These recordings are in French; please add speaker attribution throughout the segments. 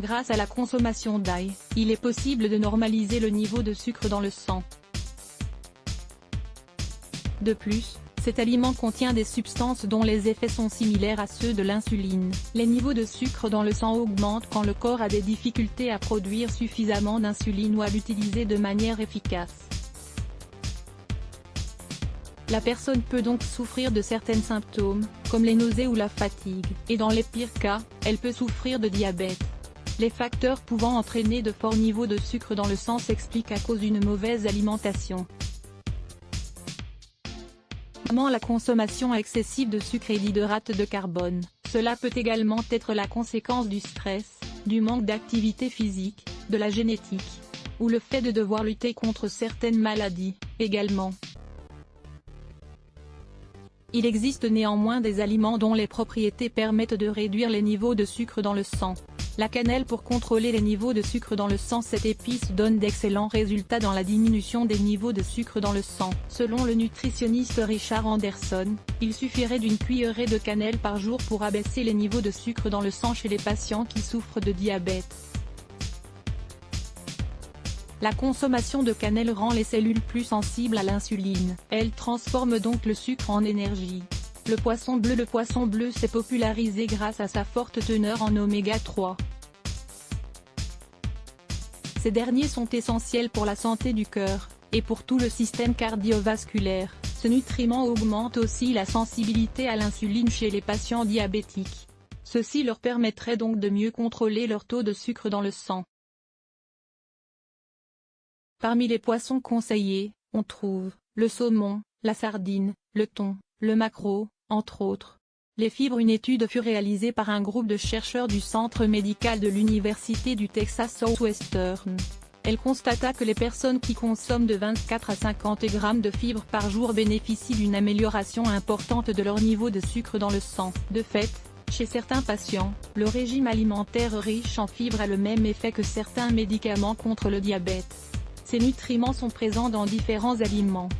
Speaker 1: Grâce à la consommation d'ail, il est possible de normaliser le niveau de sucre dans le sang. De plus, cet aliment contient des substances dont les effets sont similaires à ceux de l'insuline. Les niveaux de sucre dans le sang augmentent quand le corps a des difficultés à produire suffisamment d'insuline ou à l'utiliser de manière efficace. La personne peut donc souffrir de certains symptômes, comme les nausées ou la fatigue, et dans les pires cas, elle peut souffrir de diabète. Les facteurs pouvant entraîner de forts niveaux de sucre dans le sang s'expliquent à cause d'une mauvaise alimentation. La consommation excessive de sucre et d'hydrates de carbone. Cela peut également être la conséquence du stress, du manque d'activité physique, de la génétique, ou le fait de devoir lutter contre certaines maladies, également. Il existe néanmoins des aliments dont les propriétés permettent de réduire les niveaux de sucre dans le sang. La cannelle pour contrôler les niveaux de sucre dans le sang. Cette épice donne d'excellents résultats dans la diminution des niveaux de sucre dans le sang. Selon le nutritionniste Richard Anderson, il suffirait d'une cuillerée de cannelle par jour pour abaisser les niveaux de sucre dans le sang chez les patients qui souffrent de diabète. La consommation de cannelle rend les cellules plus sensibles à l'insuline. Elle transforme donc le sucre en énergie. Le poisson bleu s'est popularisé grâce à sa forte teneur en oméga 3. Ces derniers sont essentiels pour la santé du cœur, et pour tout le système cardiovasculaire. Ce nutriment augmente aussi la sensibilité à l'insuline chez les patients diabétiques. Ceci leur permettrait donc de mieux contrôler leur taux de sucre dans le sang. Parmi les poissons conseillés, on trouve le saumon, la sardine, le thon, le maquereau, entre autres. Les fibres. Une étude fut réalisée par un groupe de chercheurs du Centre médical de l'Université du Texas Southwestern. Elle constata que les personnes qui consomment de 24 à 50 grammes de fibres par jour bénéficient d'une amélioration importante de leur niveau de sucre dans le sang. De fait, chez certains patients, le régime alimentaire riche en fibres a le même effet que certains médicaments contre le diabète. Ces nutriments sont présents dans différents aliments.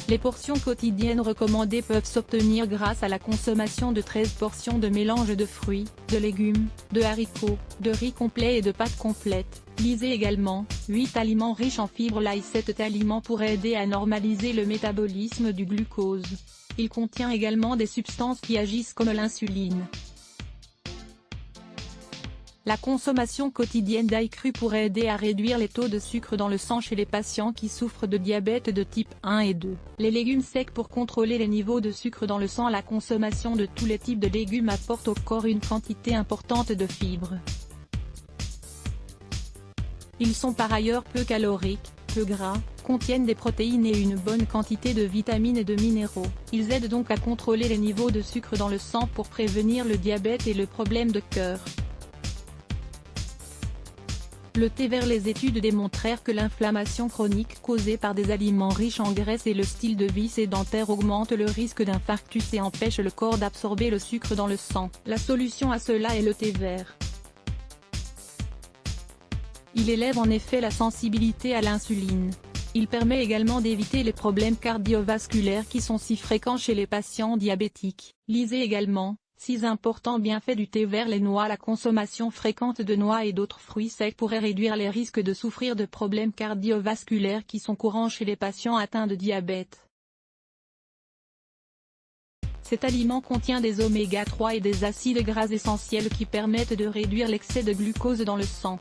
Speaker 1: Les portions quotidiennes recommandées peuvent s'obtenir grâce à la consommation de 13 portions de mélange de fruits, de légumes, de haricots, de riz complet et de pâtes complètes. Lisez également 8 aliments riches en fibres. Cet aliment pourrait aider à normaliser le métabolisme du glucose. Il contient également des substances qui agissent comme l'insuline. La consommation quotidienne d'ail cru pourrait aider à réduire les taux de sucre dans le sang chez les patients qui souffrent de diabète de type 1 et 2. Les légumes secs pour contrôler les niveaux de sucre dans le sang. La consommation de tous les types de légumes apporte au corps une quantité importante de fibres. Ils sont par ailleurs peu caloriques, peu gras, contiennent des protéines et une bonne quantité de vitamines et de minéraux. Ils aident donc à contrôler les niveaux de sucre dans le sang pour prévenir le diabète et le problème de cœur. Le thé vert. Les études démontrèrent que l'inflammation chronique causée par des aliments riches en graisse et le style de vie sédentaire augmente le risque d'infarctus et empêche le corps d'absorber le sucre dans le sang. La solution à cela est le thé vert. Il élève en effet la sensibilité à l'insuline. Il permet également d'éviter les problèmes cardiovasculaires qui sont si fréquents chez les patients diabétiques. Lisez également 6 importants bienfaits du thé vert. Les noix. La consommation fréquente de noix et d'autres fruits secs pourrait réduire les risques de souffrir de problèmes cardiovasculaires qui sont courants chez les patients atteints de diabète. Cet aliment contient des oméga 3 et des acides gras essentiels qui permettent de réduire l'excès de glucose dans le sang.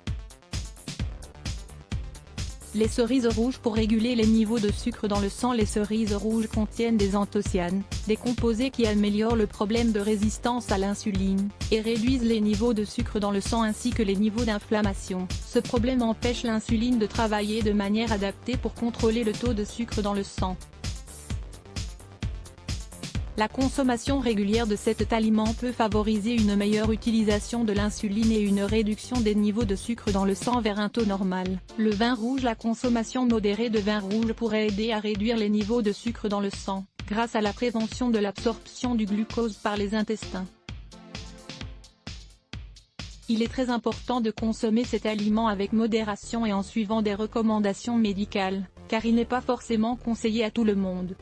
Speaker 1: Les cerises rouges. Pour réguler les niveaux de sucre dans le sang. Les cerises rouges contiennent des anthocyanes, des composés qui améliorent le problème de résistance à l'insuline, et réduisent les niveaux de sucre dans le sang ainsi que les niveaux d'inflammation. Ce problème empêche l'insuline de travailler de manière adaptée pour contrôler le taux de sucre dans le sang. La consommation régulière de cet aliment peut favoriser une meilleure utilisation de l'insuline et une réduction des niveaux de sucre dans le sang vers un taux normal. Le vin rouge. La consommation modérée de vin rouge pourrait aider à réduire les niveaux de sucre dans le sang, grâce à la prévention de l'absorption du glucose par les intestins. Il est très important de consommer cet aliment avec modération et en suivant des recommandations médicales, car il n'est pas forcément conseillé à tout le monde.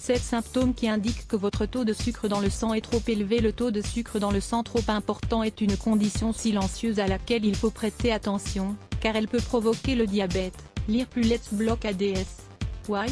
Speaker 1: 7 symptômes qui indiquent que votre taux de sucre dans le sang est trop élevé. Le taux de sucre dans le sang trop important est une condition silencieuse à laquelle il faut prêter attention, car elle peut provoquer le diabète. Lire plus Let's Block ADS. Why?